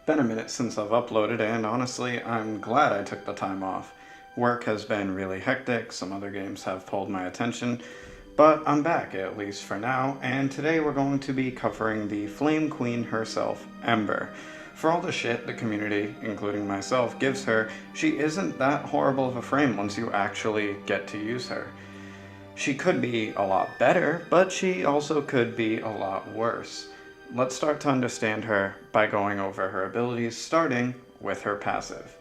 Been a minute since I've uploaded, and honestly, I'm glad I took the time off. Work has been really hectic, some other games have pulled my attention, but I'm back, at least for now, and today we're going to be covering the Flame Queen herself, Ember. For all the shit the community, including myself, gives her, she isn't that horrible of a frame once you actually get to use her. She could be a lot better, but she also could be a lot worse. Let's start to understand her by going over her abilities, starting with her passive.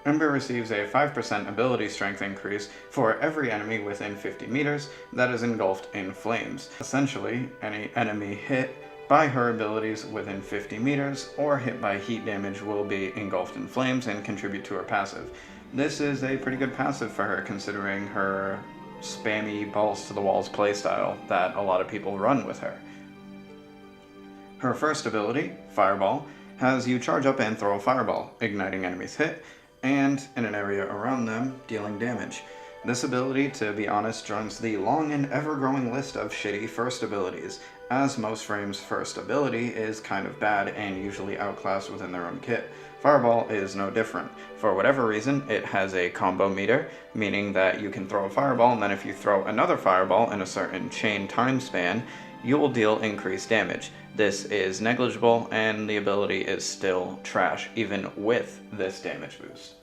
Ember receives a 5% ability strength increase for every enemy within 50 meters that is engulfed in flames. Essentially, any enemy hit by her abilities within 50 meters or hit by heat damage will be engulfed in flames and contribute to her passive. This is a pretty good passive for her considering her spammy balls to the walls playstyle that a lot of people run with her. Her first ability, Fireball, has you charge up and throw a fireball, igniting enemies hit, and in an area around them, dealing damage. This ability, to be honest, joins the long and ever-growing list of shitty first abilities, as most frames' first ability is kind of bad and usually outclassed within their own kit. Fireball is no different. For whatever reason, it has a combo meter, meaning that you can throw a fireball, and then if you throw another fireball in a certain chain time span, you will deal increased damage. This is negligible, and the ability is still trash, even with this damage boost.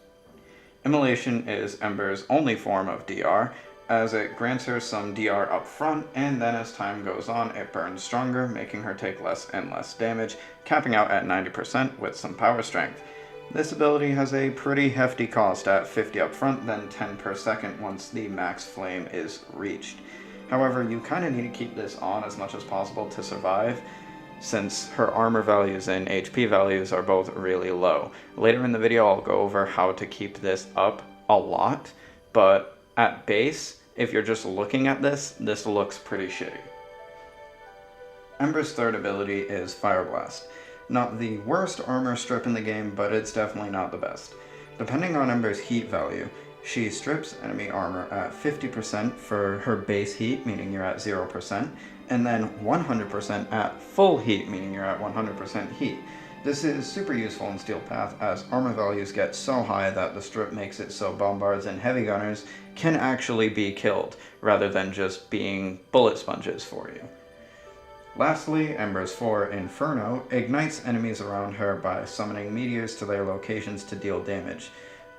Immolation is Ember's only form of DR, as it grants her some DR up front, and then as time goes on, it burns stronger, making her take less and less damage, capping out at 90% with some power strength. This ability has a pretty hefty cost at 50 up front, then 10 per second once the max flame is reached. However, you kind of need to keep this on as much as possible to survive, since her armor values and HP values are both really low. Later in the video, I'll go over how to keep this up a lot, but at base, if you're just looking at this looks pretty shitty. Ember's third ability is Fire Blast. Not the worst armor strip in the game, but it's definitely not the best. Depending on Ember's heat value, she strips enemy armor at 50% for her base heat, meaning you're at 0%, and then 100% at full heat, meaning you're at 100% heat. This is super useful in Steel Path, as armor values get so high that the strip makes it so bombards and heavy gunners can actually be killed, rather than just being bullet sponges for you. Lastly, Ember's 4, Inferno, ignites enemies around her by summoning meteors to their locations to deal damage,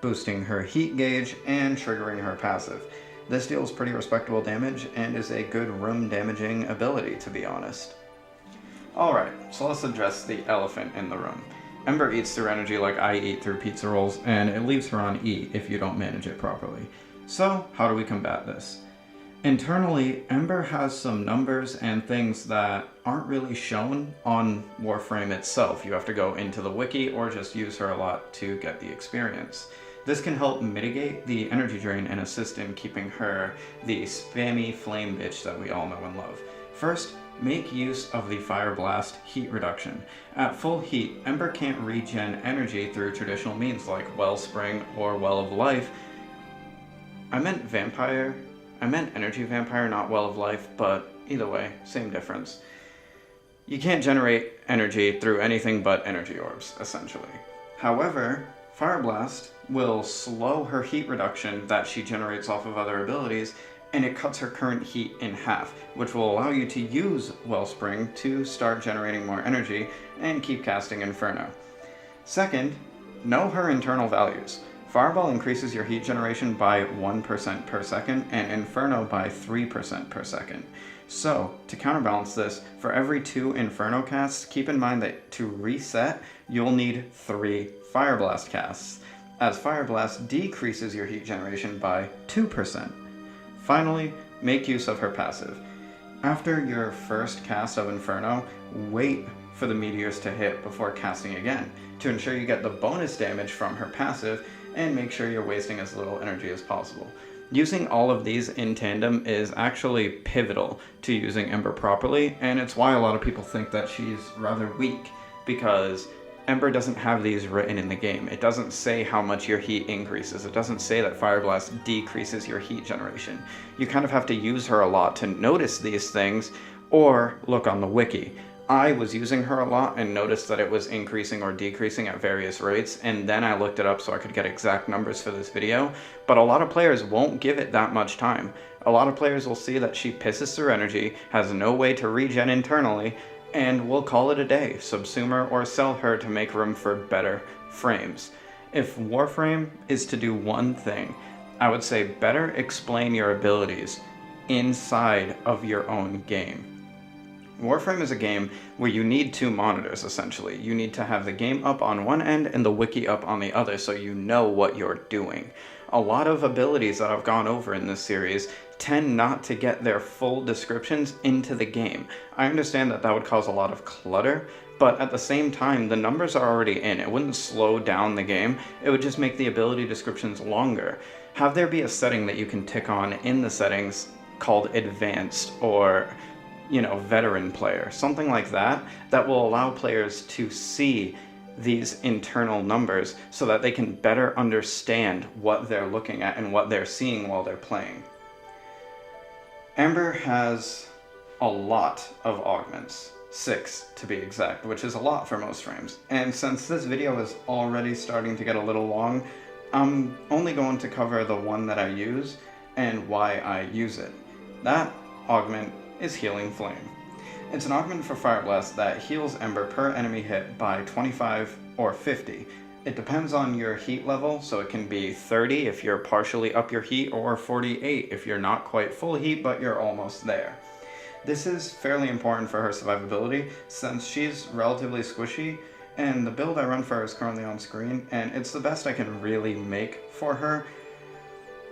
boosting her heat gauge and triggering her passive. This deals pretty respectable damage and is a good room damaging ability, to be honest. Alright, so let's address the elephant in the room. Ember eats through energy like I eat through pizza rolls, and it leaves her on E if you don't manage it properly. So, how do we combat this? Internally, Ember has some numbers and things that aren't really shown on Warframe itself. You have to go into the wiki or just use her a lot to get the experience. This can help mitigate the energy drain and assist in keeping her the spammy flame bitch that we all know and love. First, make use of the Fire Blast heat reduction. At full heat, Ember can't regen energy through traditional means like Wellspring or Well of Life. I meant Energy Vampire, not Well of Life, but either way, same difference. You can't generate energy through anything but energy orbs, essentially. However, Fire Blast will slow her heat reduction that she generates off of other abilities, and it cuts her current heat in half, which will allow you to use Wellspring to start generating more energy and keep casting Inferno. Second, know her internal values. Fireball increases your heat generation by 1% per second, and Inferno by 3% per second. So, to counterbalance this, for every 2 Inferno casts, keep in mind that to reset, you'll need 3 Fire Blast casts, as Fire Blast decreases your heat generation by 2%. Finally, make use of her passive. After your first cast of Inferno, wait for the meteors to hit before casting again, to ensure you get the bonus damage from her passive, and make sure you're wasting as little energy as possible. Using all of these in tandem is actually pivotal to using Ember properly, and it's why a lot of people think that she's rather weak, because Ember doesn't have these written in the game. It doesn't say how much your heat increases. It doesn't say that Fire Blast decreases your heat generation. You kind of have to use her a lot to notice these things, or look on the wiki. I was using her a lot and noticed that it was increasing or decreasing at various rates, and then I looked it up so I could get exact numbers for this video, but a lot of players won't give it that much time. A lot of players will see that she pisses through energy, has no way to regen internally, and will call it a day, subsume her or sell her to make room for better frames. If Warframe is to do one thing, I would say better explain your abilities inside of your own game. Warframe is a game where you need two monitors, essentially. You need to have the game up on one end and the wiki up on the other so you know what you're doing. A lot of abilities that I've gone over in this series tend not to get their full descriptions into the game. I understand that that would cause a lot of clutter, but at the same time, the numbers are already in. It wouldn't slow down the game, it would just make the ability descriptions longer. Have there be a setting that you can tick on in the settings called Advanced or veteran player, something like that, that will allow players to see these internal numbers so that they can better understand what they're looking at and what they're seeing while they're playing. Ember has a lot of augments, 6 to be exact, which is a lot for most frames. And since this video is already starting to get a little long, I'm only going to cover the one that I use and why I use it. That augment is Healing Flame. It's an augment for Fire Blast that heals Ember per enemy hit by 25 or 50. It depends on your heat level, so it can be 30 if you're partially up your heat, or 48 if you're not quite full heat but you're almost there. This is fairly important for her survivability since she's relatively squishy, and the build I run for her is currently on screen, and it's the best I can really make for her.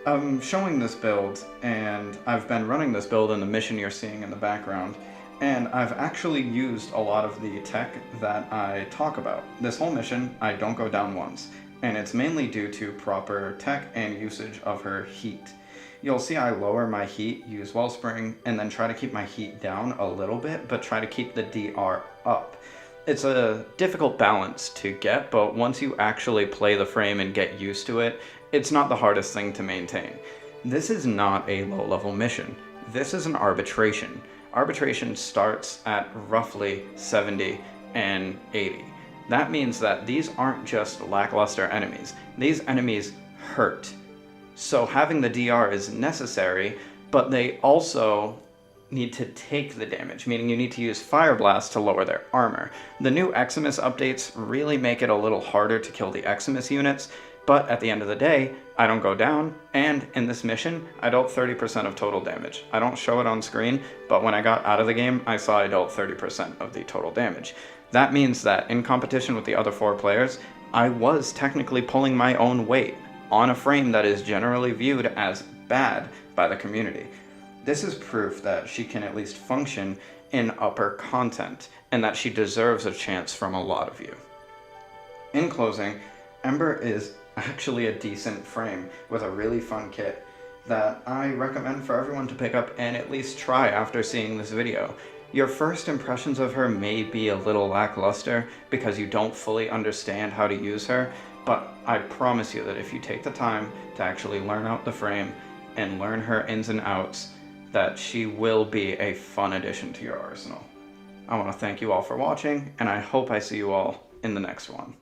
I'm showing this build, and I've been running this build in the mission you're seeing in the background, and I've actually used a lot of the tech that I talk about. This whole mission, I don't go down once, and it's mainly due to proper tech and usage of her heat. You'll see I lower my heat, use Wellspring, and then try to keep my heat down a little bit, but try to keep the DR up. It's a difficult balance to get, but once you actually play the frame and get used to it, it's not the hardest thing to maintain. This is not a low-level mission. This is an arbitration. Arbitration starts at roughly 70 and 80. That means that these aren't just lackluster enemies. These enemies hurt. So having the DR is necessary, but they also need to take the damage, meaning you need to use Fire Blast to lower their armor. The new Eximus updates really make it a little harder to kill the Eximus units, but at the end of the day, I don't go down, and in this mission, I dealt 30% of total damage. I don't show it on screen, but when I got out of the game, I saw I dealt 30% of the total damage. That means that in competition with the other 4 players, I was technically pulling my own weight on a frame that is generally viewed as bad by the community. This is proof that she can at least function in upper content, and that she deserves a chance from a lot of you. In closing, Ember is actually a decent frame with a really fun kit that I recommend for everyone to pick up and at least try after seeing this video. Your first impressions of her may be a little lackluster because you don't fully understand how to use her, but I promise you that if you take the time to actually learn out the frame and learn her ins and outs, that she will be a fun addition to your arsenal. I want to thank you all for watching, and I hope I see you all in the next one.